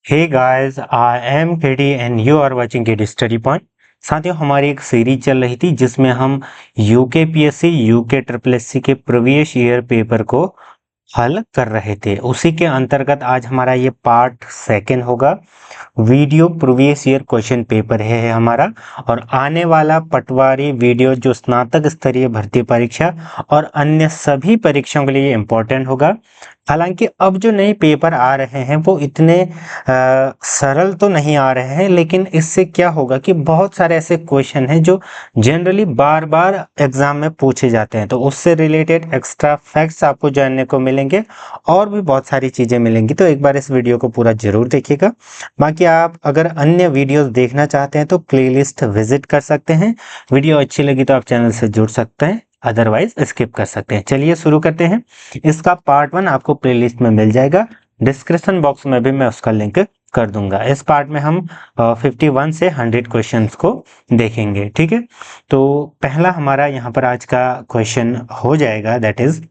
Hey guys, I am KD and you are watching KD study point. साथियों, हमारी एक series चल रही थी जिसमें हम UK PSC UK triple SC के प्रीवियस ईयर पेपर को हल कर रहे थे। उसी के अंतर्गत आज हमारा ये पार्ट सेकंड होगा। Video previous year question paper है हमारा, और आने वाला पटवारी वीडियो जो स्नातक स्तरीय भर्ती परीक्षा और अन्य सभी परीक्षाओं के लिए इम्पोर्टेंट होगा। हालांकि अब जो नए पेपर आ रहे हैं वो इतने सरल तो नहीं आ रहे हैं, लेकिन इससे क्या होगा कि बहुत सारे ऐसे क्वेश्चन हैं जो जनरली बार बार एग्जाम में पूछे जाते हैं, तो उससे रिलेटेड एक्स्ट्रा फैक्ट्स आपको जानने को मिलेंगे और भी बहुत सारी चीज़ें मिलेंगी। तो एक बार इस वीडियो को पूरा जरूर देखिएगा। बाकी आप अगर अन्य वीडियोस देखना चाहते हैं तो प्लेलिस्ट विजिट कर सकते हैं। वीडियो अच्छी लगी तो आप चैनल से जुड़ सकते हैं, अदरवाइज स्किप कर सकते हैं। चलिए शुरू करते हैं। इसका पार्ट 1 आपको प्लेलिस्ट में मिल जाएगा, डिस्क्रिप्शन बॉक्स में भी मैं उसका लिंक कर दूंगा। इस पार्ट में हम 51 से 100 क्वेश्चंस को देखेंगे। ठीक है, तो पहला हमारा यहाँ पर आज का क्वेश्चन हो जाएगा, दैट इज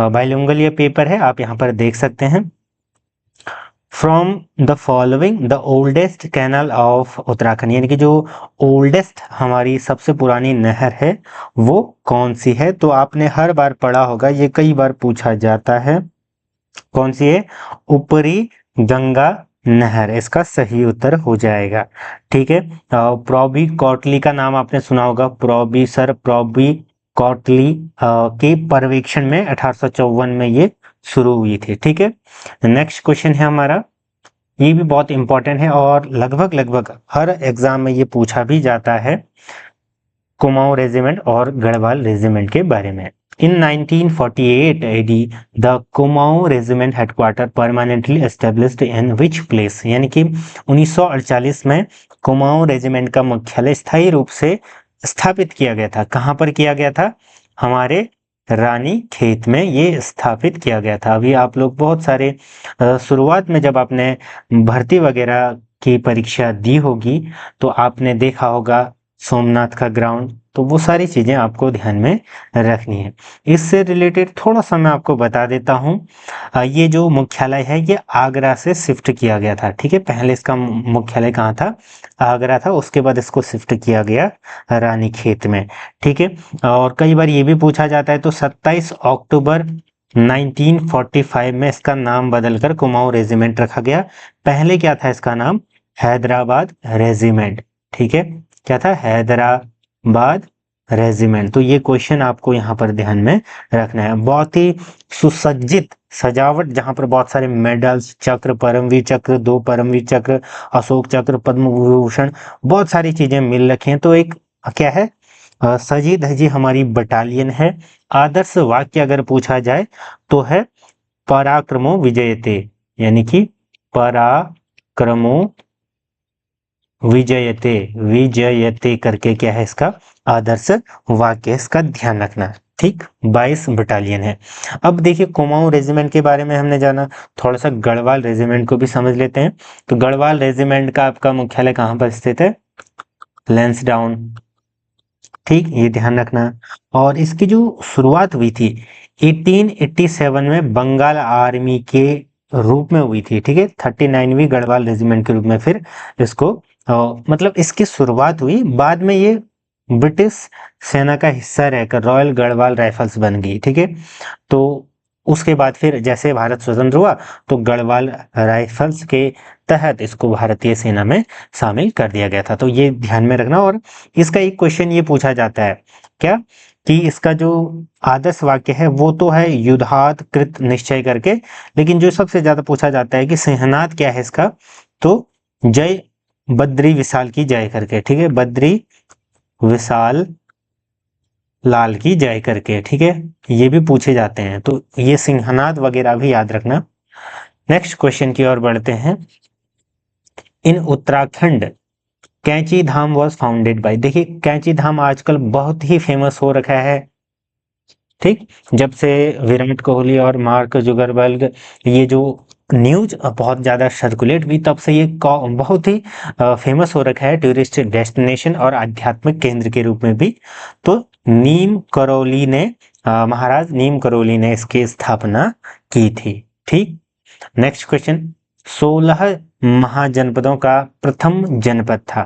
बाइलिंगुअल ये पेपर है, आप यहाँ पर देख सकते हैं। From the following the oldest canal of Uttarakhand, यानी कि जो ओल्डेस्ट हमारी सबसे पुरानी नहर है वो कौन सी है। तो आपने हर बार पढ़ा होगा, ये कई बार पूछा जाता है। कौन सी है? ऊपरी गंगा नहर इसका सही उत्तर हो जाएगा। ठीक है, प्रॉबी कौटली का नाम आपने सुना होगा। प्रॉबी कौटली के पर्यवेक्षण में 1854 में ये शुरू हुई थी। ठीक है, नेक्स्ट क्वेश्चन है हमारा, ये भी बहुत इंपॉर्टेंट है और लगभग लगभग हर एग्जाम में ये पूछा भी जाता है। कुमाऊं रेजिमेंट और गढ़वाल रेजिमेंट के बारे में। इन 1948 AD the Kumaon regiment headquarter permanently established in which place, यानी कि 1948 में कुमाऊं रेजिमेंट का मुख्यालय स्थायी रूप से स्थापित किया गया था। कहाँ पर किया गया था? हमारे रानी खेत में ये स्थापित किया गया था। अभी आप लोग बहुत सारे शुरुआत में जब आपने भर्ती वगैरह की परीक्षा दी होगी तो आपने देखा होगा सोमनाथ का ग्राउंड, तो वो सारी चीजें आपको ध्यान में रखनी है। इससे रिलेटेड थोड़ा सा मैं आपको बता देता हूँ। ये जो मुख्यालय है ये आगरा से शिफ्ट किया गया था। ठीक है, पहले इसका मुख्यालय कहाँ था? आगरा था, उसके बाद इसको शिफ्ट किया गया रानीखेत में। ठीक है, और कई बार ये भी पूछा जाता है, तो 27 अक्टूबर 1945 में इसका नाम बदलकर कुमाऊं रेजिमेंट रखा गया। पहले क्या था इसका नाम? हैदराबाद रेजिमेंट। ठीक है, क्या था? हैदराबाद रेजिमेंट। तो ये क्वेश्चन आपको यहाँ पर ध्यान में रखना है। बहुत ही सुसज्जित सजावट, जहां पर बहुत सारे मेडल्स, चक्र, परमवीर चक्र, 2 परमवीर चक्र, अशोक चक्र, पद्म विभूषण, बहुत सारी चीजें मिल रखी हैं। तो एक क्या है? सजी धजी हमारी बटालियन है। आदर्श वाक्य अगर पूछा जाए तो है पराक्रमो विजयते, यानी कि पराक्रमो विजयते, विजयते करके क्या है इसका आदर्श वाक्य, इसका ध्यान रखना। ठीक, 22 बटालियन है। अब देखिए, कुमाऊं रेजिमेंट के बारे में हमने जाना, थोड़ा सा गढ़वाल रेजिमेंट को भी समझ लेते हैं। तो गढ़वाल रेजिमेंट का आपका मुख्यालय कहाँ पर स्थित है? लैंसडाउन। ठीक, ये ध्यान रखना। और इसकी जो शुरुआत हुई थी 1887 में बंगाल आर्मी के रूप में हुई थी। ठीक है, 39वीं गढ़वाल रेजिमेंट के रूप में फिर इसको मतलब इसकी शुरुआत हुई। बाद में ये ब्रिटिश सेना का हिस्सा रहकर रॉयल गढ़वाल राइफल्स बन गई। ठीक है, तो उसके बाद फिर जैसे भारत स्वतंत्र हुआ तो गढ़वाल राइफल्स के तहत इसको भारतीय सेना में शामिल कर दिया गया था। तो ये ध्यान में रखना। और इसका एक क्वेश्चन ये पूछा जाता है क्या, कि इसका जो आदर्श वाक्य है वो तो है युद्धात कृत निश्चय करके, लेकिन जो सबसे ज्यादा पूछा जाता है कि सिंहनाद क्या है इसका, तो जय बद्री विशाल की जय करके। ठीक है, बद्री विशाल लाल की जय करके। ठीक है, ये भी पूछे जाते हैं, तो ये सिंहनाद वगैरह भी याद रखना। नेक्स्ट क्वेश्चन की ओर बढ़ते हैं। इन उत्तराखंड कैंची धाम वॉज फाउंडेड बाय। देखिए, कैंची धाम आजकल बहुत ही फेमस हो रखा है। ठीक, जब से विराट कोहली और मार्क जुगरबर्ग ये जो न्यूज बहुत ज्यादा सर्कुलेट हुई, तब से ये बहुत ही फेमस हो रखा है टूरिस्ट डेस्टिनेशन और आध्यात्मिक केंद्र के रूप में भी। तो नीम करौली ने महाराज नीम करौली ने इसकी स्थापना की थी। ठीक, नेक्स्ट क्वेश्चन, 16 महाजनपदों का प्रथम जनपद था।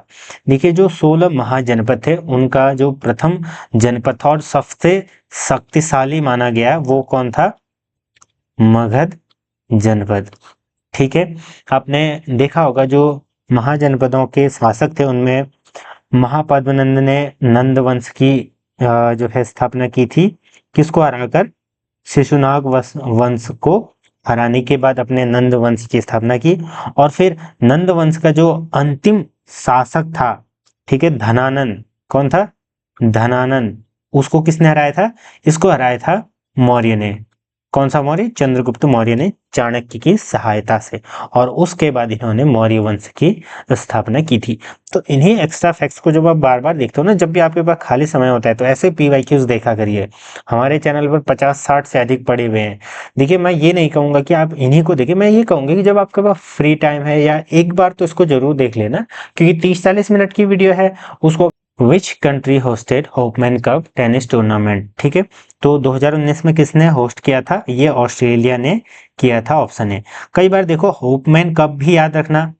देखिए जो 16 महाजनपद थे उनका जो प्रथम जनपद था और सबसे शक्तिशाली माना गया वो कौन था? मगध जनपद। ठीक है, आपने देखा होगा जो महाजनपदों के शासक थे उनमें महापद्मनंद ने नंद वंश की जो है स्थापना की थी। किसको हराकर? शिशुनाग वंश को हराने के बाद अपने नंद वंश की स्थापना की। और फिर नंद वंश का जो अंतिम शासक था, ठीक है, धनानंद, कौन था? धनानंद। उसको किसने हराया था? इसको हराया था मौर्य ने। कौन सा मौर्य? चंद्रगुप्त मौर्य ने चाणक्य की सहायता से। और उसके बाद इन्होंने मौर्य वंश की स्थापना की थी। तो इन्हीं एक्स्ट्रा फैक्ट्स को जब आप बार बार देखते हो ना, जब भी आपके पास खाली समय होता है तो ऐसे पीवाईक्यूज देखा करिए। हमारे चैनल पर 50-60 से अधिक पड़े हुए हैं। देखिए मैं ये नहीं कहूंगा कि आप इन्हीं को देखिए, मैं ये कहूंगा कि जब आपके पास फ्री टाइम है या एक बार तो इसको जरूर देख लेना, क्योंकि 30-40 मिनट की वीडियो है। उसको which country hosted Hopman cup tennis tournament, ठीक है, तो 2019 में किसने होस्ट किया था? ये ऑस्ट्रेलिया ने किया था, ऑप्शन है। कई बार देखो होपमैन कप भी याद रखना,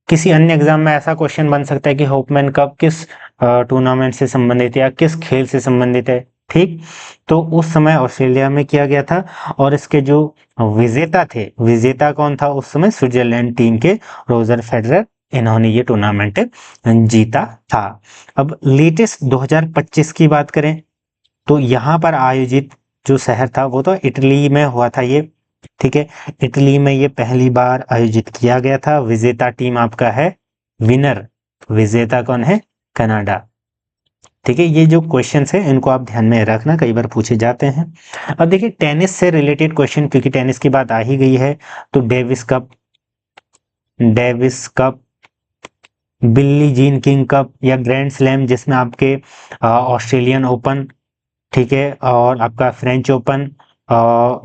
किसी अन्य एग्जाम में ऐसा क्वेश्चन बन सकता है कि होपमैन कप किस टूर्नामेंट से संबंधित है या किस खेल से संबंधित है, ठीक। तो उस समय ऑस्ट्रेलिया में किया गया था और इसके जो विजेता थे, विजेता कौन था उस समय? स्विट्जरलैंड टीम के रोजर फेडरर, इन्होंने ये टूर्नामेंट जीता था। अब लेटेस्ट 2025 की बात करें तो यहाँ पर आयोजित जो शहर था वो तो इटली में हुआ था ये, ठीक है। इटली में ये पहली बार आयोजित किया गया था। विजेता टीम आपका है विनर, विजेता कौन है? कनाडा, ठीक है। ये जो क्वेश्चन है इनको आप ध्यान में रखना, कई बार पूछे जाते हैं। अब देखिए टेनिस से रिलेटेड क्वेश्चन, क्योंकि टेनिस की बात आ ही गई है, तो डेविस कप, डेविस कप, बिल्ली जीन किंग कप या ग्रैंड स्लैम जिसमें आपके ऑस्ट्रेलियन ओपन, ठीक है, और आपका French open,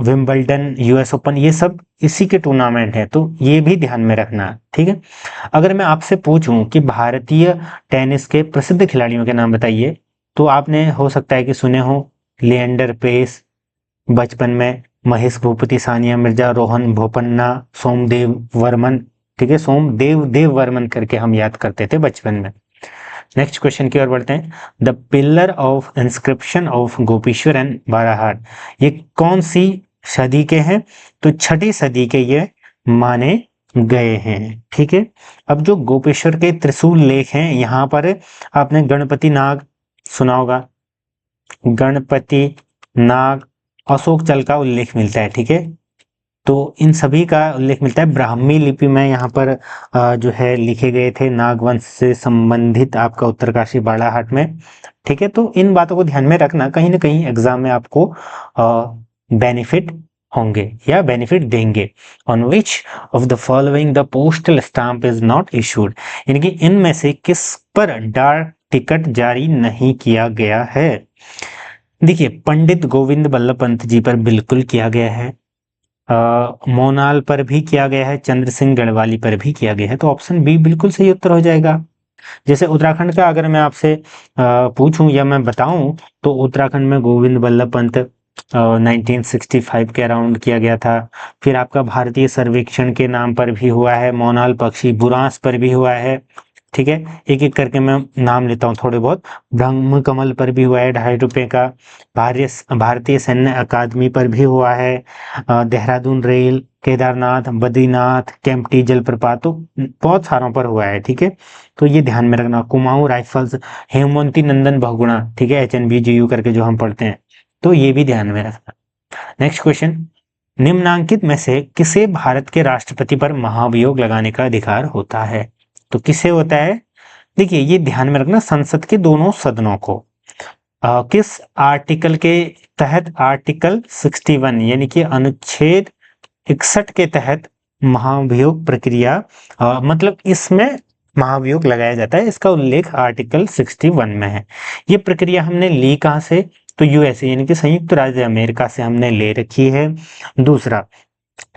Wimbledon, US open, ये सब इसी के टूर्नामेंट है, तो ये भी ध्यान में रखना, ठीक है। अगर मैं आपसे पूछूं कि भारतीय टेनिस के प्रसिद्ध खिलाड़ियों के नाम बताइए, तो आपने हो सकता है कि सुने हो लिएंडर पेस बचपन में, महेश भूपति, सानिया मिर्जा, रोहन बोपन्ना, सोमदेव वर्मन, ठीक है, सोमदेव देव वर्मन करके हम याद करते थे बचपन में। नेक्स्ट क्वेश्चन की ओर बढ़ते हैं। The pillar of inscription of Gopeshwar and Barahat, ये कौन सी सदी के हैं? तो 6ठी सदी के ये माने गए हैं, ठीक है। अब जो गोपेश्वर के त्रिशूल लेख हैं, यहाँ पर आपने गणपति नाग सुना होगा, गणपति नाग, अशोक चल का उल्लेख मिलता है, ठीक है। तो इन सभी का उल्लेख मिलता है ब्राह्मी लिपि में, यहाँ पर जो है लिखे गए थे नागवंश से संबंधित आपका उत्तरकाशी बालाहाट में, ठीक है। तो इन बातों को ध्यान में रखना, कहीं ना कहीं एग्जाम में आपको बेनिफिट होंगे या बेनिफिट देंगे। On which of the following the postal stamp is not issued, यानी कि इनमें से किस पर डाक टिकट जारी नहीं किया गया है? देखिए पंडित गोविंद बल्लभ पंत जी पर बिल्कुल किया गया है, मोनाल पर भी किया गया है, चंद्र सिंह गढ़वाली पर भी किया गया है, तो ऑप्शन बी बिल्कुल सही उत्तर हो जाएगा। जैसे उत्तराखंड का अगर मैं आपसे पूछूं या मैं बताऊं, तो उत्तराखंड में गोविंद बल्लभ पंत 1965 के अराउंड किया गया था। फिर आपका भारतीय सर्वेक्षण के नाम पर भी हुआ है, मोनाल पक्षी बुरांस पर भी हुआ है, ठीक है। एक एक करके मैं नाम लेता हूँ थोड़े बहुत। ब्रह्म कमल पर भी हुआ है 2.5 रुपए का, भारतीय सैन्य अकादमी पर भी हुआ है, देहरादून रेल, केदारनाथ, बद्रीनाथ, केम्प्टी जलप्रपात, तो बहुत सारों पर हुआ है, ठीक है। तो ये ध्यान में रखना। कुमाऊं राइफल्स, हेमवंती नंदन बहुगुणा, ठीक है, HNBGU करके जो हम पढ़ते हैं, तो ये भी ध्यान में रखना। नेक्स्ट क्वेश्चन, निम्नांकित में से किसे भारत के राष्ट्रपति पर महाभियोग लगाने का अधिकार होता है? तो किसे होता है? देखिए ये ध्यान में रखना, संसद के दोनों सदनों को। किस आर्टिकल के तहत? आर्टिकल 61 यानी कि अनुच्छेद 61 के तहत महाभियोग प्रक्रिया, मतलब इसमें महाभियोग लगाया जाता है, इसका उल्लेख आर्टिकल 61 में है। ये प्रक्रिया हमने ली कहां से? तो यूएसए यानी कि संयुक्त राज्य अमेरिका से हमने ले रखी है। दूसरा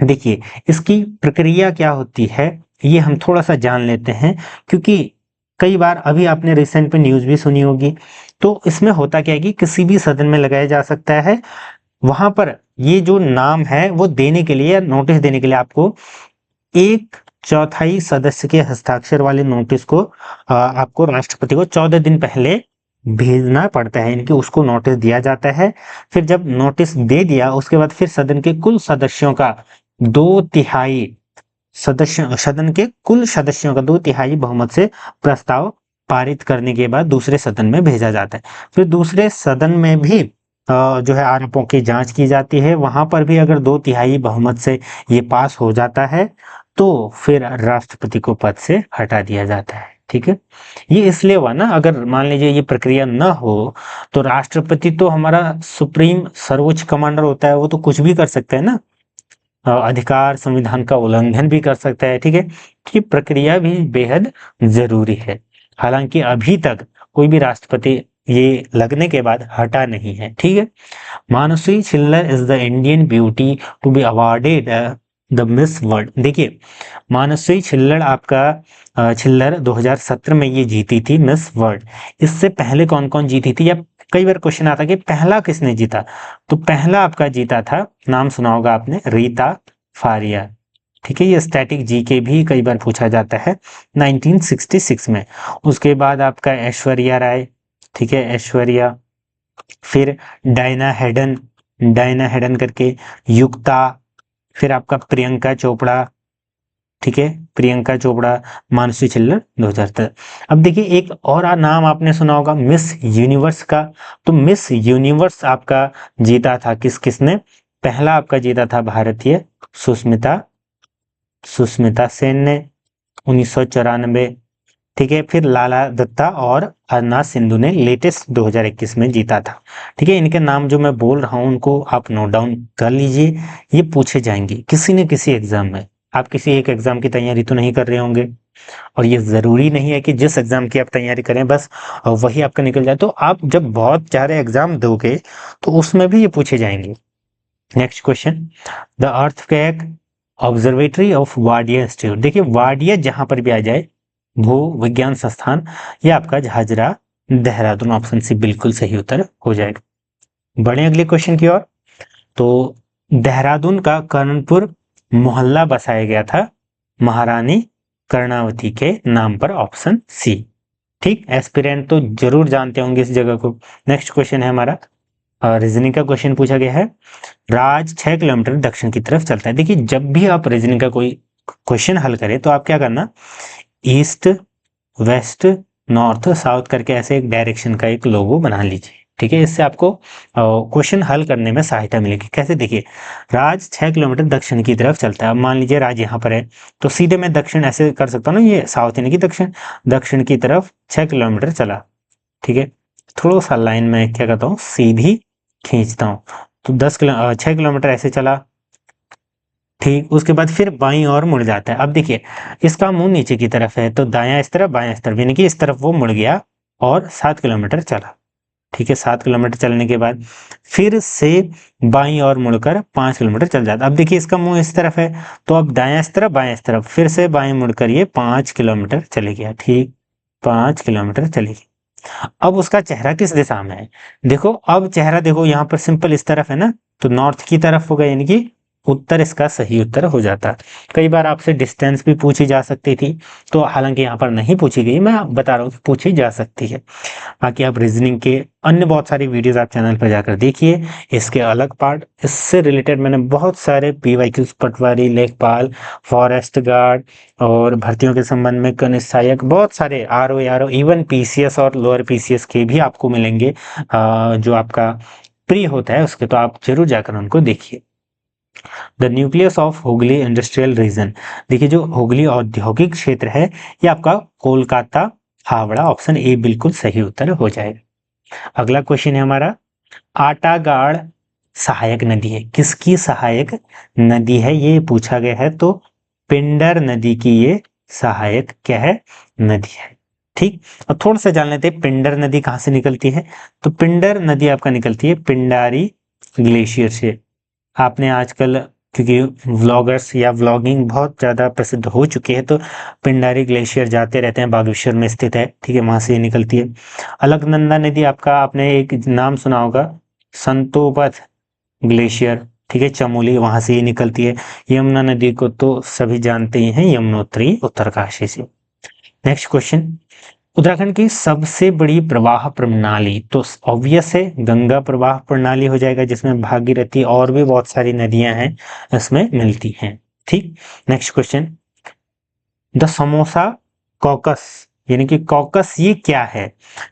देखिए इसकी प्रक्रिया क्या होती है, ये हम थोड़ा सा जान लेते हैं, क्योंकि कई बार अभी आपने रिसेंट में न्यूज भी सुनी होगी। तो इसमें होता क्या है कि किसी भी सदन में लगाया जा सकता है, वहां पर ये जो नाम है वो देने के लिए, नोटिस देने के लिए आपको एक चौथाई सदस्य के हस्ताक्षर वाले नोटिस को आपको राष्ट्रपति को 14 दिन पहले भेजना पड़ता है, इनके उसको नोटिस दिया जाता है। फिर जब नोटिस दे दिया उसके बाद फिर सदन के कुल सदस्यों का 2/3 सदन के कुल सदस्यों का 2/3 बहुमत से प्रस्ताव पारित करने के बाद दूसरे सदन में भेजा जाता है। फिर दूसरे सदन में भी जो है आरोपों की जांच की जाती है, वहां पर भी अगर 2/3 बहुमत से ये पास हो जाता है तो फिर राष्ट्रपति को पद से हटा दिया जाता है। ठीक है, ये इसलिए हुआ ना, अगर मान लीजिए ये प्रक्रिया न हो तो राष्ट्रपति तो हमारा सुप्रीम सर्वोच्च कमांडर होता है, वो तो कुछ भी कर सकता है ना, अधिकार संविधान का उल्लंघन भी कर सकता है। ठीक है, कि प्रक्रिया भी बेहद जरूरी है। हालांकि अभी तक कोई भी राष्ट्रपति ये लगने के बाद हटा नहीं है। ठीक है, Mansi Chhillar is the Indian beauty to be awarded the Miss World. देखिए, मानसी छिल्लर आपका छिल्लर 2017 में ये जीती थी मिस वर्ल्ड। इससे पहले कौन कौन जीती थी, या कई बार क्वेश्चन आता कि पहला किसने जीता, तो पहला आपका जीता था, नाम सुना होगा आपने, रीता फारिया। ठीक है, ये स्टैटिक जीके भी कई बार पूछा जाता है 1966 में। उसके बाद आपका ऐश्वर्या राय, ठीक है, ऐश्वर्या, फिर डायना हेडन करके, युक्ता, फिर आपका प्रियंका चोपड़ा। ठीक है, प्रियंका चोपड़ा, मानसी छिल्लर 2013। अब देखिए एक और नाम आपने सुना होगा मिस यूनिवर्स का, तो मिस यूनिवर्स आपका जीता था किसने, पहला आपका जीता था भारतीय सुष्मिता सेन ने 1994। ठीक है, फिर लाला दत्ता और हरनाथ सिंधु ने लेटेस्ट 2021 में जीता था। ठीक है, इनके नाम जो मैं बोल रहा हूं उनको आप नोट डाउन कर लीजिए, ये पूछे जाएंगे किसी न किसी एग्जाम में। आप किसी एक एग्जाम की तैयारी तो नहीं कर रहे होंगे, और ये जरूरी नहीं है कि जिस एग्जाम की आप तैयारी करें बस वही आपका निकल जाए, तो आप जब बहुत सारे एग्जाम दोगे तो उसमें भी ये पूछे जाएंगे। Next question, the earthquake observatory of Wadia institute. देखिए वाडिया जहां पर भी आ जाए, भू विज्ञान संस्थान, यह आपका झाझरा देहरादून, ऑप्शन सी बिल्कुल सही उत्तर हो जाएगा। बढ़े अगले क्वेश्चन की ओर, तो देहरादून का कर्णपुर मोहल्ला बसाया गया था महारानी कर्णावती के नाम पर, ऑप्शन सी। ठीक, एस्पिरेंट तो जरूर जानते होंगे इस जगह को। नेक्स्ट क्वेश्चन है हमारा, रीजनिंग का क्वेश्चन पूछा गया है, राज 6 किलोमीटर दक्षिण की तरफ चलता है। देखिए जब भी आप रीजनिंग का कोई क्वेश्चन हल करें तो आप क्या करना, ईस्ट वेस्ट नॉर्थ साउथ करके ऐसे एक डायरेक्शन का एक लोगो बना लीजिए। ठीक है, इससे आपको क्वेश्चन हल करने में सहायता मिलेगी। कैसे, देखिए राज 6 किलोमीटर दक्षिण की तरफ चलता है। अब मान लीजिए राज यहाँ पर है तो सीधे मैं दक्षिण ऐसे कर सकता हूँ ना, ये साउथ यानी कि दक्षिण की तरफ 6 किलोमीटर चला। ठीक है, थोड़ा सा लाइन में क्या करता हूँ, सीधी खींचता हूँ, तो 6 किलोमीटर ऐसे चला। ठीक, उसके बाद फिर बाईं ओर मुड़ जाता है। अब देखिए इसका मुंह नीचे की तरफ है तो दायां इस तरफ बायां इस तरफ, यानी कि इस तरफ वो मुड़ गया और 7 किलोमीटर चला। ठीक है, 7 किलोमीटर चलने के बाद फिर से बाईं ओर मुड़कर 5 किलोमीटर चल जाता। अब देखिए इसका मुंह इस तरफ है तो अब दायां इस तरफ बायां इस तरफ, फिर से बाएं मुड़कर ये 5 किलोमीटर चले गया। ठीक, 5 किलोमीटर चले गया। अब उसका चेहरा किस दिशा में है, देखो अब चेहरा देखो यहाँ पर सिंपल इस तरफ है ना, तो नॉर्थ की तरफ होगा, यानी कि उत्तर इसका सही उत्तर हो जाता। कई बार आपसे डिस्टेंस भी पूछी जा सकती थी, तो हालांकि यहाँ पर नहीं पूछी गई, मैं बता रहा हूँ कि पूछी जा सकती है। बाकी आप रीजनिंग के अन्य बहुत सारी वीडियोस आप चैनल पर जाकर देखिए, इसके अलग पार्ट, इससे रिलेटेड मैंने बहुत सारे पीवाईक्यूज, पटवारी, लेखपाल, फॉरेस्ट गार्ड और भर्तियों के संबंध में कनिष्ठ सहायक, बहुत सारे आरओ इवन पीसीएस और लोअर पीसीएस के भी आपको मिलेंगे, जो आपका प्री होता है उसके, तो आप जरूर जाकर उनको देखिए। The nucleus of Hooghly industrial region, देखिए जो हुगली औद्योगिक क्षेत्र है ये आपका कोलकाता हावड़ा, ऑप्शन ए बिल्कुल सही उत्तर हो जाएगा। अगला क्वेश्चन है हमारा, आटागाड़ सहायक नदी है, किसकी सहायक नदी है ये पूछा गया है, तो पिंडर नदी की ये सहायक क्या है, नदी है। ठीक, और थोड़ा सा जान लेते हैं पिंडर नदी कहां से निकलती है, तो पिंडर नदी आपका निकलती है पिंडारी ग्लेशियर से। आपने आजकल क्योंकि व्लॉगर्स या व्लॉगिंग बहुत ज़्यादा प्रसिद्ध हो चुकी है, तो पिंडारी ग्लेशियर जाते रहते हैं, बागेश्वर में स्थित है। ठीक है, वहां से ये निकलती है। अलकनंदा नदी आपका, आपने एक नाम सुना होगा, संतोपथ ग्लेशियर, ठीक है, चमोली वहां से ये निकलती है। यमुना नदी को तो सभी जानते ही हैं, यमुनोत्री उत्तरकाशी से। नेक्स्ट क्वेश्चन, उत्तराखंड की सबसे बड़ी प्रवाह प्रणाली, तो ऑब्वियस है गंगा प्रवाह प्रणाली हो जाएगा, जिसमें भागीरथी और भी बहुत सारी नदियां हैं इसमें मिलती हैं। ठीक, next question, the samosa caucus, यानी कि कॉकस ये क्या है?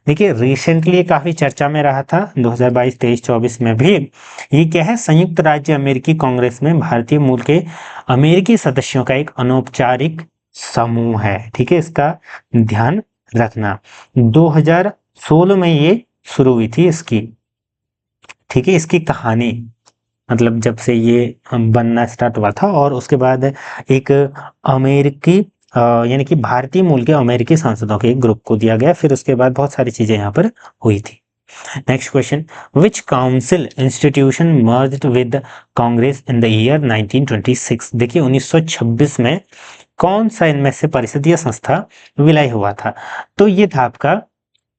देखिए रिसेंटली काफी चर्चा में रहा था 2022, 23, 24 में भी। ये क्या है? संयुक्त राज्य अमेरिकी कांग्रेस में भारतीय मूल के अमेरिकी सदस्यों का एक अनौपचारिक समूह है। ठीक है, इसका ध्यान रखना। 2016 में ये शुरू हुई थी इसकी। ठीक है, इसकी कहानी मतलब जब से ये बनना स्टार्ट हुआ था, और उसके बाद एक अमेरिकी यानी कि भारतीय मूल के अमेरिकी सांसदों के एक ग्रुप को दिया गया, फिर उसके बाद बहुत सारी चीजें यहाँ पर हुई थी। Next question, which council institution merged with Congress in the year 1926? देखिए 1926 में कौन सा इनमें से परिषद या संस्था विलय हुआ था? तो ये था आपका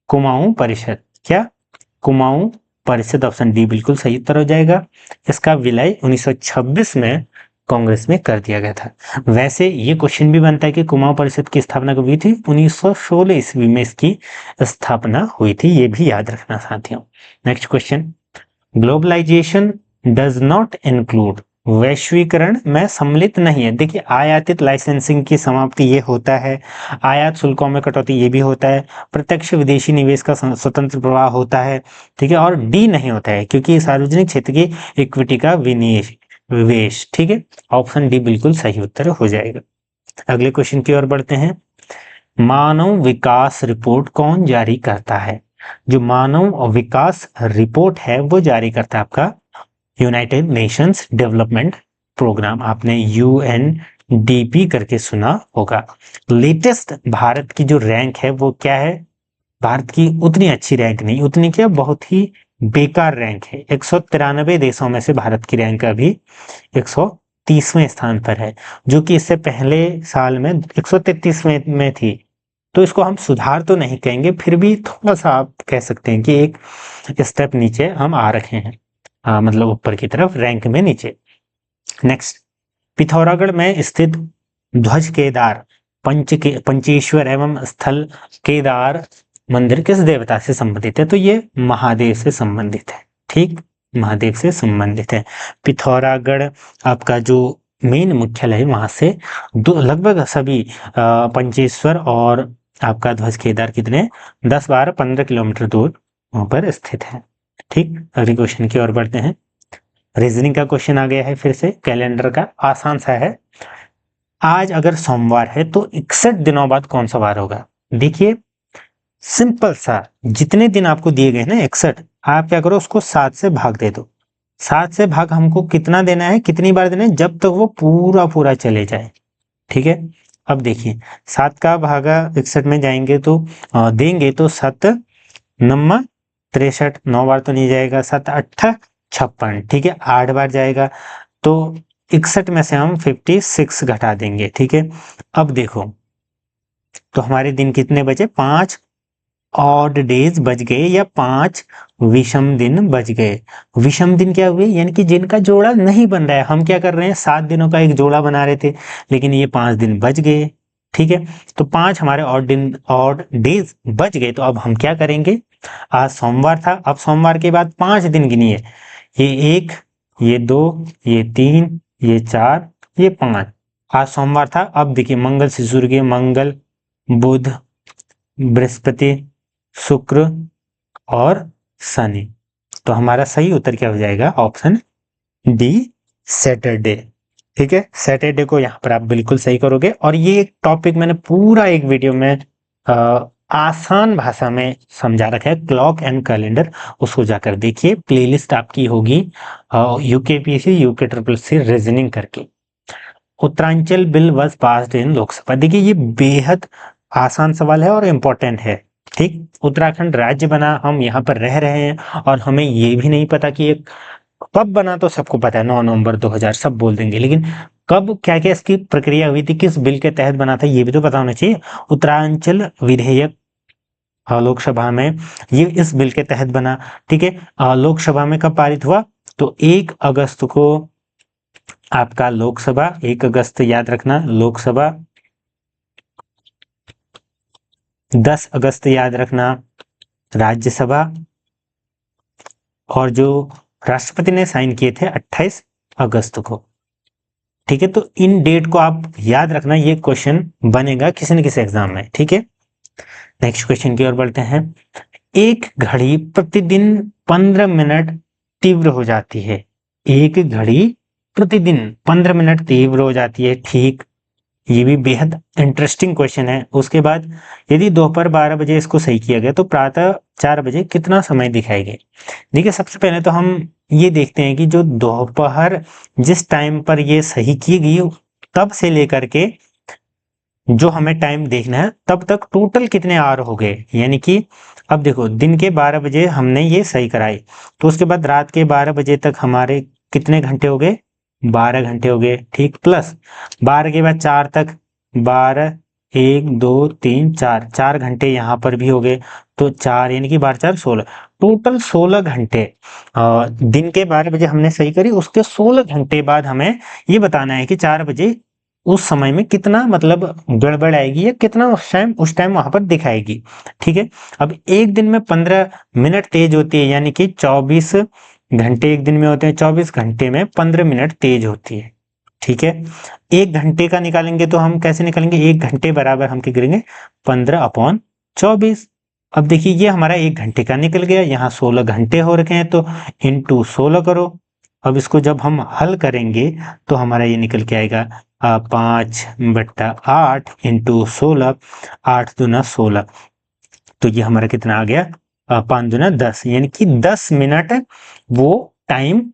कुमाऊं परिषद। क्या? कुमाऊं परिषद, ऑप्शन डी बिल्कुल सही उत्तर हो जाएगा। इसका विलय 1926 में कांग्रेस में कर दिया गया था। वैसे ये क्वेश्चन भी बनता है कि कुमाऊं परिषद की स्थापना कब हुई थी? 1916 ईस्वी में इसकी स्थापना हुई थी, ये भी याद रखना साथियों। Next question, globalisation does not include, वैश्वीकरण में सम्मिलित नहीं है। देखिए आयातित लाइसेंसिंग की समाप्ति ये होता है, आयात शुल्कों में कटौती ये भी होता है, प्रत्यक्ष विदेशी निवेश का स्वतंत्र प्रवाह होता है। ठीक है, और डी नहीं होता है क्योंकि सार्वजनिक क्षेत्र की इक्विटी का विनिवेश। ठीक है, ऑप्शन डी बिल्कुल सही उत्तर हो जाएगा। अगले क्वेश्चन की ओर बढ़ते हैं, मानव विकास रिपोर्ट कौन जारी करता है? जो मानव विकास रिपोर्ट है वो जारी करता है आपका यूनाइटेड नेशंस डेवलपमेंट प्रोग्राम। आपने यूएनडीपी करके सुना होगा। लेटेस्ट भारत की जो रैंक है वो क्या है? भारत की उतनी अच्छी रैंक नहीं, उतनी क्या, बहुत ही बेकार रैंक है। 193 देशों में से भारत की रैंक अभी 130वें स्थान पर है, जो कि इससे पहले साल में 133 में थी। तो इसको हम सुधार तो नहीं कहेंगे, फिर भी थोड़ा सा आप कह सकते हैं कि एक स्टेप नीचे हम आ रखे हैं, मतलब ऊपर की तरफ रैंक में नीचे। नेक्स्ट, पिथौरागढ़ में स्थित ध्वज केदार पंचेश्वर एवं स्थल केदार मंदिर किस देवता से संबंधित है? तो ये महादेव से संबंधित है। ठीक, महादेव से संबंधित है। पिथौरागढ़ आपका जो मेन मुख्यालय है वहां से लगभग सभी पंचेश्वर और आपका ध्वज केदार कितने 10, 12, 15 किलोमीटर दूर वहां पर स्थित है। ठीक, अगले क्वेश्चन की ओर बढ़ते हैं। रीजनिंग का क्वेश्चन आ गया है फिर से, कैलेंडर का, आसान सा है। आज अगर सोमवार है तो 61 दिनों बाद कौन सा वार होगा? देखिए सिंपल सा, जितने दिन आपको दिए गए ना 61, आप क्या करो उसको 7 से भाग दे दो। 7 से भाग हमको कितना देना है, कितनी बार देना है? जब तक वो पूरा पूरा चले जाए। ठीक है, अब देखिए 7 का भागा 61 में जाएंगे तो देंगे तो 7 नम्मा 63, 9 बार तो नहीं जाएगा, 7 8 56। ठीक है, 8 बार जाएगा तो 61 में से हम 56 घटा देंगे। ठीक है, अब देखो तो हमारे दिन कितने बचे? 5 ऑड डेज बच गए या 5 विषम दिन बच गए। विषम दिन क्या हुए? यानी कि जिनका जोड़ा नहीं बन रहा है। हम क्या कर रहे हैं, 7 दिनों का एक जोड़ा बना रहे थे, लेकिन ये 5 दिन बच गए। ठीक है, तो 5 हमारे ऑड डेज बच गए। तो अब हम क्या करेंगे, आज सोमवार था, अब सोमवार के बाद 5 दिन गिनिए, ये 1, ये 2, ये 3, ये 4, ये 5। आज सोमवार था, अब देखिए मंगल से शुरू किए, मंगल, बुध, बृहस्पति, शुक्र और शनि। तो हमारा सही उत्तर क्या हो जाएगा? Option D, Saturday. ठीक है, सैटरडे को यहाँ पर आप बिल्कुल सही करोगे। और ये एक टॉपिक मैंने पूरा एक वीडियो में आसान भाषा में समझा रखा है, क्लॉक एंड कैलेंडर, उसको जाकर देखिए। प्लेलिस्ट आपकी होगी UKPSC, UK triple C reasoning करके। Uttaranchal bill was passed in Lok Sabha. देखिए ये बेहद आसान सवाल है और इम्पोर्टेंट है। ठीक, उत्तराखंड राज्य बना, हम यहाँ पर रह रहे हैं और हमें ये भी नहीं पता कि एक कब बना, तो सबको पता है 9 नवंबर 2000, सब बोल देंगे, लेकिन कब क्या क्या इसकी प्रक्रिया हुई थी, किस बिल के तहत बना था, ये भी तो पता होना चाहिए। उत्तरांचल विधेयक लोकसभा में ये इस बिल के तहत बना। ठीक है, लोकसभा में कब पारित हुआ? तो 1 अगस्त को आपका लोकसभा, 1 अगस्त याद रखना लोकसभा, 10 अगस्त याद रखना राज्यसभा, और जो राष्ट्रपति ने साइन किए थे 28 अगस्त को। ठीक है, तो इन डेट को आप याद रखना, ये क्वेश्चन बनेगा किसी न किसी एग्जाम में। ठीक है, नेक्स्ट क्वेश्चन की ओर बढ़ते हैं। एक घड़ी प्रतिदिन 15 मिनट तीव्र हो जाती है। एक घड़ी प्रतिदिन 15 मिनट तीव्र हो जाती है। ठीक, ये भी बेहद इंटरेस्टिंग क्वेश्चन है। उसके बाद यदि दोपहर 12 बजे इसको सही किया गया तो प्रातः 4 बजे कितना समय दिखाएंगे। देखिए, सबसे पहले तो हम ये देखते हैं कि जो दोपहर जिस टाइम पर ये सही की गई तब से लेकर के जो हमें टाइम देखना है तब तक टोटल कितने आवर हो गए। यानी कि अब देखो, दिन के 12 बजे हमने ये सही कराई, तो उसके बाद रात के 12 बजे तक हमारे कितने घंटे हो गए, 12 घंटे हो गए। ठीक, प्लस 12 के बाद 4 तक 12, 1 2 3 4, 4 घंटे यहाँ पर भी हो गए, तो 4 यानी कि 12 4 16, टोटल 16 घंटे। दिन के 12 बजे हमने सही करी, उसके 16 घंटे बाद हमें ये बताना है कि 4 बजे उस समय में कितना मतलब गड़बड़ आएगी या कितना उस टाइम वहां पर दिखाएगी। ठीक है, अब एक दिन में 15 मिनट तेज होती है, यानी कि 24 घंटे एक दिन में होते हैं, 24 घंटे में 15 मिनट तेज होती है। ठीक है, 1 घंटे का निकालेंगे तो हम कैसे निकालेंगे, 1 घंटे बराबर हम क्या करेंगे, 15/24। अब देखिए, ये हमारा 1 घंटे का निकल गया, यहाँ 16 घंटे हो रखे हैं, तो इंटू 16 करो। अब इसको जब हम हल करेंगे तो हमारा ये निकल के आएगा 5/8 इंटू 16, 8 दूना 16, तो ये हमारा कितना आ गया, 5 दूना 10, यानी कि 10 मिनट वो टाइम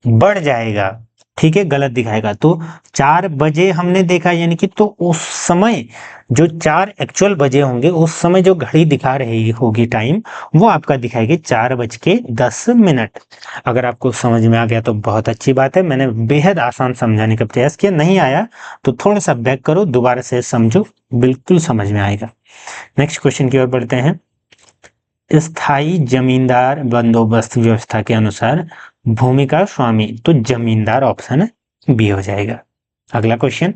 बढ़ जाएगा। ठीक है, गलत दिखाएगा। तो 4 बजे हमने देखा, यानी कि तो उस समय जो 4 एक्चुअल बजे होंगे उस समय जो घड़ी दिखा रही होगी टाइम, वो आपका दिखाएगी 4:10। अगर आपको समझ में आ गया तो बहुत अच्छी बात है, मैंने बेहद आसान समझाने का प्रयास किया। नहीं आया तो थोड़ा सा बैक करो, दोबारा से समझो, बिल्कुल समझ में आएगा। नेक्स्ट क्वेश्चन की ओर बढ़ते हैं। स्थायी जमींदार बंदोबस्त व्यवस्था के अनुसार भूमि का स्वामी, तो जमींदार ऑप्शन बी हो जाएगा। अगला क्वेश्चन,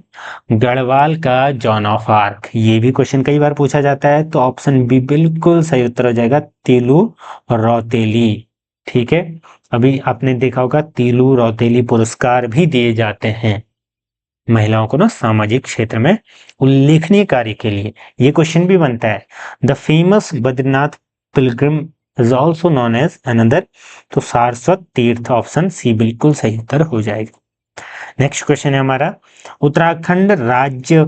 गढ़वाल का जॉन ऑफ आर्क, ये भी क्वेश्चन कई बार पूछा जाता है, तो ऑप्शन बी बिल्कुल सही उत्तर हो जाएगा, तिलू रौतेली। ठीक है, अभी आपने देखा होगा तिलू रौतेली पुरस्कार भी दिए जाते हैं महिलाओं को ना सामाजिक क्षेत्र में उल्लेखनीय कार्य के लिए। ये क्वेश्चन भी बनता है, the famous Badrinath pilgrim is also known as another, तो सारस्वत तीर्थ, ऑप्शन सी बिल्कुल सही उत्तर हो जाएगा। नेक्स्ट क्वेश्चन है हमारा, उत्तराखंड राज्य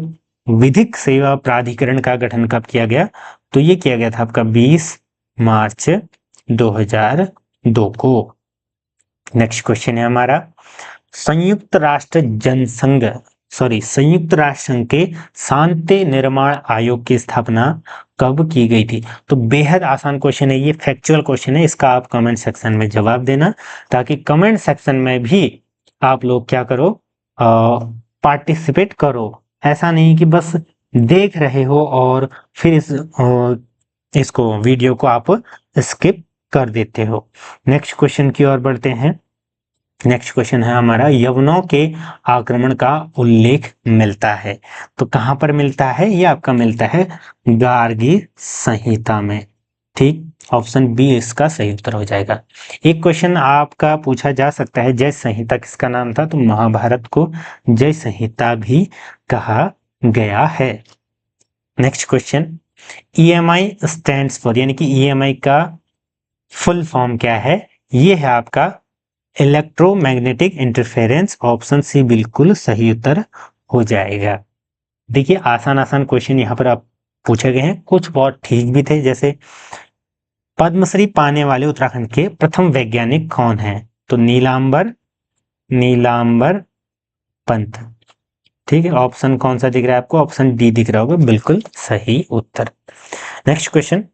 विधिक सेवा प्राधिकरण का गठन कब किया गया, तो ये किया गया था आपका 20 मार्च 2002 को। नेक्स्ट क्वेश्चन है हमारा, संयुक्त राष्ट्र संघ के शांति निर्माण आयोग की स्थापना कब की गई थी, तो बेहद आसान क्वेश्चन है, ये फैक्चुअल क्वेश्चन है, इसका आप कमेंट सेक्शन में जवाब देना, ताकि कमेंट सेक्शन में भी आप लोग क्या करो, पार्टिसिपेट करो। ऐसा नहीं कि बस देख रहे हो और फिर इसको वीडियो को आप स्किप कर देते हो। नेक्स्ट क्वेश्चन की ओर बढ़ते हैं। नेक्स्ट क्वेश्चन है हमारा, यवनों के आक्रमण का उल्लेख मिलता है, तो कहां पर मिलता है, ये आपका मिलता है गार्गी संहिता में। ठीक, ऑप्शन बी इसका सही उत्तर हो जाएगा। एक क्वेश्चन आपका पूछा जा सकता है, जय संहिता किसका नाम था, तो महाभारत को जय संहिता भी कहा गया है। Next question, EMI stands for, यानी कि ईएमआई का फुल फॉर्म क्या है, ये है आपका इलेक्ट्रोमैग्नेटिक इंटरफेरेंस, ऑप्शन सी बिल्कुल सही उत्तर हो जाएगा। देखिए, आसान आसान क्वेश्चन यहाँ पर आप पूछे गए हैं, कुछ बहुत ठीक भी थे, जैसे पद्मश्री पाने वाले उत्तराखंड के प्रथम वैज्ञानिक कौन हैं, तो नीलांबर पंत। ठीक है, ऑप्शन कौन सा दिख रहा है आपको, ऑप्शन डी दिख रहा होगा, बिल्कुल सही उत्तर। नेक्स्ट क्वेश्चन,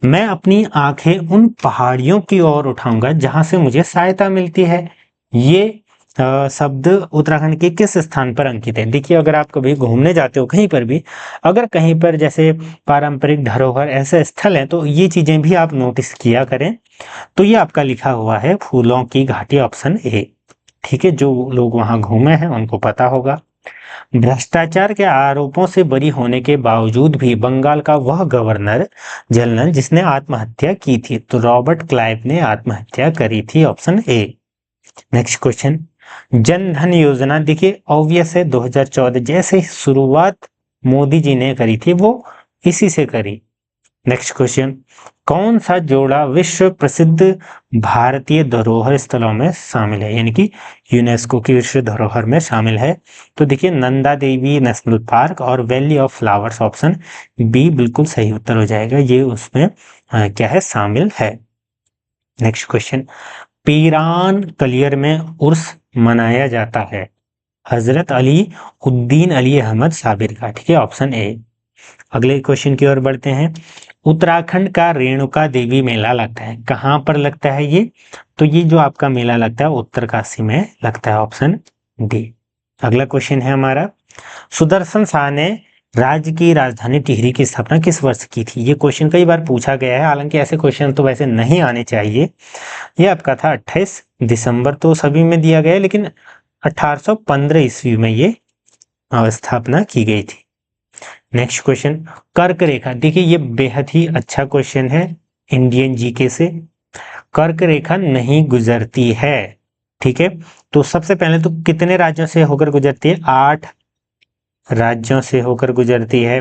मैं अपनी आंखें उन पहाड़ियों की ओर उठाऊंगा जहां से मुझे सहायता मिलती है, ये शब्द उत्तराखंड के किस स्थान पर अंकित है? देखिए, अगर आप कभी घूमने जाते हो कहीं पर भी, अगर कहीं पर जैसे पारंपरिक धरोहर ऐसे स्थल हैं, तो ये चीजें भी आप नोटिस किया करें। तो ये आपका लिखा हुआ है फूलों की घाटी, ऑप्शन ए। ठीक है, जो लोग वहां घूमे हैं उनको पता होगा। भ्रष्टाचार के आरोपों से बरी होने के बावजूद भी बंगाल का वह गवर्नर जनरल जिसने आत्महत्या की थी, तो रॉबर्ट क्लाइव ने आत्महत्या करी थी, option A. Next question, Jan Dhan योजना, देखिए ऑब्वियस है 2014 जैसे शुरुआत मोदी जी ने करी थी, वो इसी से करी। नेक्स्ट क्वेश्चन, कौन सा जोड़ा विश्व प्रसिद्ध भारतीय धरोहर स्थलों में शामिल है, यानी कि यूनेस्को की विश्व धरोहर में शामिल है? तो देखिए, नंदा देवी नेशनल पार्क और valley of flowers, option B बिल्कुल सही उत्तर हो जाएगा, ये उसमें क्या है, शामिल है। नेक्स्ट क्वेश्चन, पीरान कलियर में उर्स मनाया जाता है, हजरत अली उद्दीन अली अहमद साबिर का, ठीक है, ऑप्शन ए। अगले क्वेश्चन की ओर बढ़ते हैं, उत्तराखंड का रेणुका देवी मेला लगता है, कहाँ पर लगता है ये? तो ये जो आपका मेला लगता है उत्तरकाशी में लगता है, ऑप्शन डी। अगला क्वेश्चन है हमारा, सुदर्शन शाह ने राज्य की राजधानी टिहरी की स्थापना किस वर्ष की थी? ये क्वेश्चन कई बार पूछा गया है, हालांकि ऐसे क्वेश्चन तो वैसे नहीं आने चाहिए। ये आपका था 28 दिसंबर, तो सभी में दिया गया है, लेकिन 1815 ईस्वी में ये स्थापना की गई थी। नेक्स्ट क्वेश्चन, कर्क रेखा, देखिए ये बेहद ही अच्छा क्वेश्चन है इंडियन जीके से। कर्क रेखा नहीं गुजरती है, ठीक है, तो सबसे पहले तो कितने राज्यों से होकर गुजरती है? 8 राज्यों से होकर गुजरती है।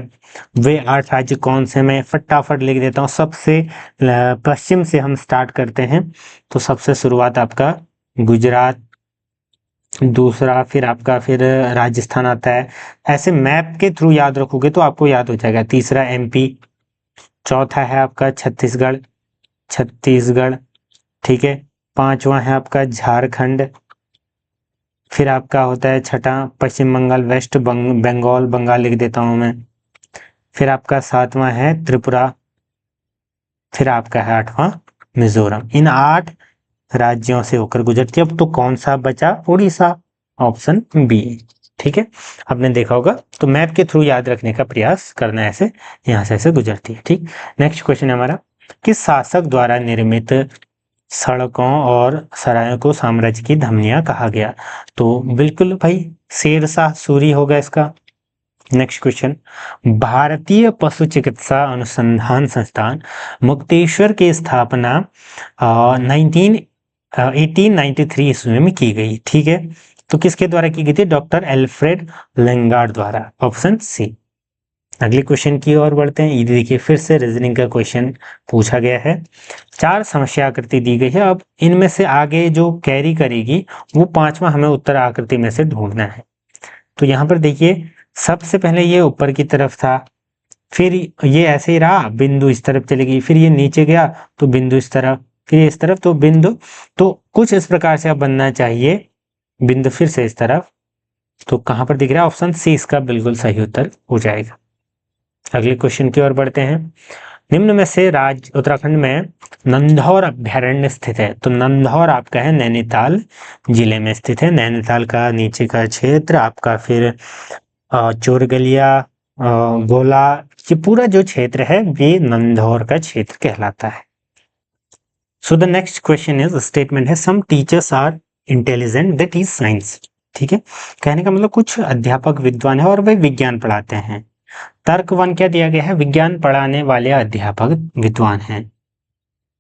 वे 8 राज्य कौन से? मैं फटाफट लिख देता हूँ। सबसे पश्चिम से हम स्टार्ट करते हैं, तो सबसे शुरुआत आपका गुजरात, दूसरा फिर आपका फिर राजस्थान आता है। ऐसे मैप के थ्रू याद रखोगे तो आपको याद हो जाएगा। तीसरा एमपी, चौथा है आपका छत्तीसगढ़, ठीक है, पांचवा है आपका झारखंड, फिर आपका होता है छठा पश्चिम बंगाल, वेस्ट बंगाल, बंगाल लिख देता हूं मैं, फिर आपका सातवां है त्रिपुरा, फिर आपका है आठवां मिजोरम। इन 8 राज्यों से होकर गुजरती है। अब तो कौन सा बचा? उड़ीसा, ऑप्शन बी, ठीक है, आपने देखा होगा। तो मैप के थ्रू याद रखने का प्रयास करना है, ऐसे यहाँ से ऐसे गुजरती है, ठीक। नेक्स्ट क्वेश्चन है हमारा, किस शासक द्वारा निर्मित सड़कों और सरायों को साम्राज्य की धमनियां कहा गया? तो बिल्कुल भाई शेरशाह सूरी होगा इसका। नेक्स्ट क्वेश्चन, भारतीय पशु चिकित्सा अनुसंधान संस्थान मुक्तेश्वर की स्थापना 1893 ईस्वी में की गई, ठीक है, तो किसके द्वारा की गई थी? डॉक्टर एल्फ्रेड लेंगार्ड द्वारा, ऑप्शन सी। अगले क्वेश्चन की ओर बढ़ते हैं। ये देखिए फिर से रीजनिंग का क्वेश्चन पूछा गया है। 4 समस्या आकृति दी गई है, अब इनमें से आगे जो कैरी करेगी वो 5वां हमें उत्तर आकृति में से ढूंढना है। तो यहाँ पर देखिए सबसे पहले ये ऊपर की तरफ था, फिर ये ऐसे ही रहा, बिंदु इस तरफ चलेगी, फिर ये नीचे गया तो बिंदु इस तरफ, फिर इस तरफ तो बिंदु, तो कुछ इस प्रकार से अब बनना चाहिए, बिंदु फिर से इस तरफ। तो कहां पर दिख रहा है? ऑप्शन सी इसका बिल्कुल सही उत्तर हो जाएगा। अगले क्वेश्चन की ओर बढ़ते हैं। निम्न में से राज्य उत्तराखंड में नंधौर अभ्यारण्य स्थित है, तो नंधौर आपका है नैनीताल जिले में स्थित है। नैनीताल का नीचे का क्षेत्र आपका, फिर चोरगलिया, गोला, ये पूरा जो क्षेत्र है ये नंधौर का क्षेत्र कहलाता है। So the next question is, statement है some teachers are intelligent that is science, ठीक है, कहने का मतलब कुछ अध्यापक विद्वान है और वे विज्ञान पढ़ाते हैं। तर्क 1 क्या दिया गया है? विज्ञान पढ़ाने वाले अध्यापक विद्वान हैं।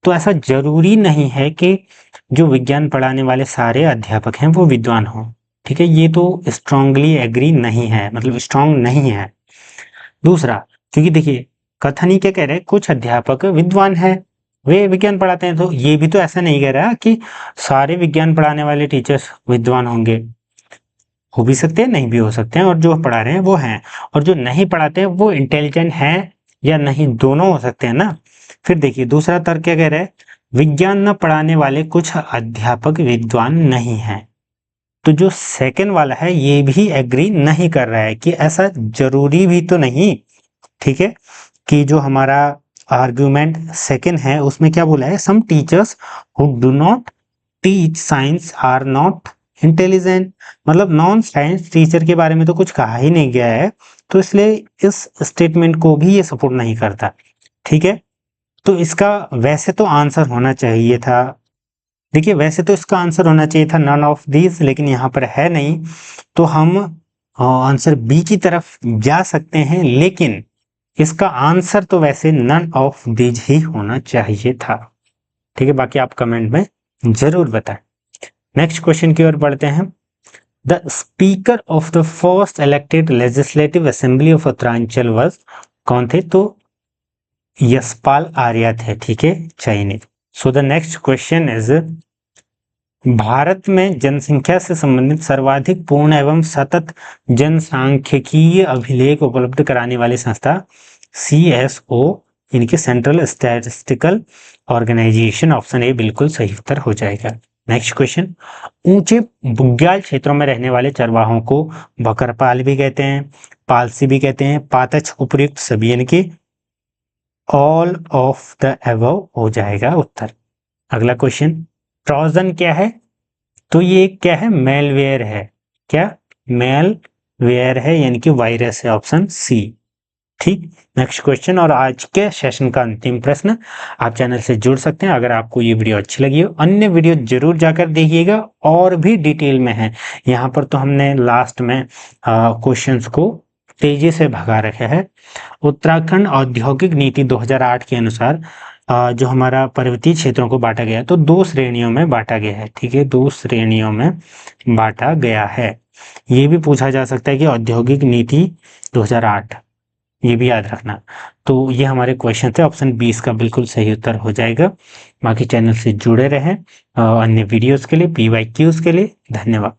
तो ऐसा जरूरी नहीं है कि जो विज्ञान पढ़ाने वाले सारे अध्यापक हैं वो विद्वान हों, ठीक है, ये तो स्ट्रांगली एग्री नहीं है, मतलब स्ट्रांग नहीं है। दूसरा, क्योंकि देखिए कथन ही क्या कह रहे हैं, कुछ अध्यापक विद्वान हैं, वे विज्ञान पढ़ाते हैं, तो ये भी तो ऐसा नहीं कह रहा कि सारे विज्ञान पढ़ाने वाले टीचर्स विद्वान होंगे, हो भी सकते हैं, नहीं भी हो सकते हैं, और जो पढ़ा रहे हैं वो हैं, और जो नहीं पढ़ाते हैं वो इंटेलिजेंट हैं या नहीं, दोनों हो सकते हैं ना। फिर देखिए दूसरा तर्क क्या कह रहा है? विज्ञान न पढ़ाने वाले कुछ अध्यापक विद्वान नहीं हैं। तो जो सेकंड वाला है ये भी एग्री नहीं कर रहा है कि ऐसा जरूरी भी तो नहीं, ठीक है, कि जो हमारा आर्ग्यूमेंट सेकंड है उसमें क्या बोला है? Some teachers who do not teach science are not intelligent, मतलब नॉन साइंस टीचर के बारे में तो कुछ कहा ही नहीं गया है, तो इसलिए इस स्टेटमेंट को भी ये सपोर्ट नहीं करता। ठीक है, तो इसका वैसे तो आंसर होना चाहिए था, देखिए वैसे तो इसका आंसर होना चाहिए था नन ऑफ दीज, लेकिन यहाँ पर है नहीं, तो हम आंसर बी की तरफ जा सकते हैं, लेकिन इसका आंसर तो वैसे नन ऑफ दीज ही होना चाहिए था। ठीक है, बाकी आप कमेंट में जरूर बताएं। नेक्स्ट क्वेश्चन की ओर बढ़ते हैं। The speaker of the first elected legislative assembly of Uttaranchal was, कौन थे? तो यशपाल आर्य थे। ठीक है, चयनित। सो the next question is, Bharat में जनसंख्या से संबंधित सर्वाधिक पूर्ण एवं सतत जनसांख्यिकीय अभिलेख उपलब्ध कराने वाली संस्था CSO, इनकी central statistical organisation. Option A बिल्कुल सही उत्तर हो जाएगा। नेक्स्ट क्वेश्चन, ऊंचे बुग्याल क्षेत्रों में रहने वाले चरवाहों को बकरपाल भी कहते हैं, पालसी भी कहते हैं, पातछ, उपयुक्त सभी, इनके ऑल ऑफ द अबव हो जाएगा उत्तर। अगला क्वेश्चन, ट्रोजन क्या है? तो ये क्या है? मेलवेयर है। क्या? मेलवेयर है, यानी कि वायरस है, ऑप्शन सी। ठीक, नेक्स्ट क्वेश्चन और आज के सेशन का अंतिम प्रश्न। आप चैनल से जुड़ सकते हैं अगर आपको ये वीडियो अच्छी लगी हो, अन्य वीडियो जरूर जाकर देखिएगा, और भी डिटेल में है। यहाँ पर तो हमने लास्ट में क्वेश्चंस को तेजी से भगा रखा है। उत्तराखंड औद्योगिक नीति 2008 के अनुसार जो हमारा पर्वतीय क्षेत्रों को बांटा गया है, तो 2 श्रेणियों में बांटा गया है। ठीक है, 2 श्रेणियों में बांटा गया है। ये भी पूछा जा सकता है कि औद्योगिक नीति 2008, ये भी याद रखना। तो ये हमारे क्वेश्चन थे, ऑप्शन 20 का बिल्कुल सही उत्तर हो जाएगा। बाकी चैनल से जुड़े रहें अन्य वीडियोस के लिए, PYQs के लिए। धन्यवाद।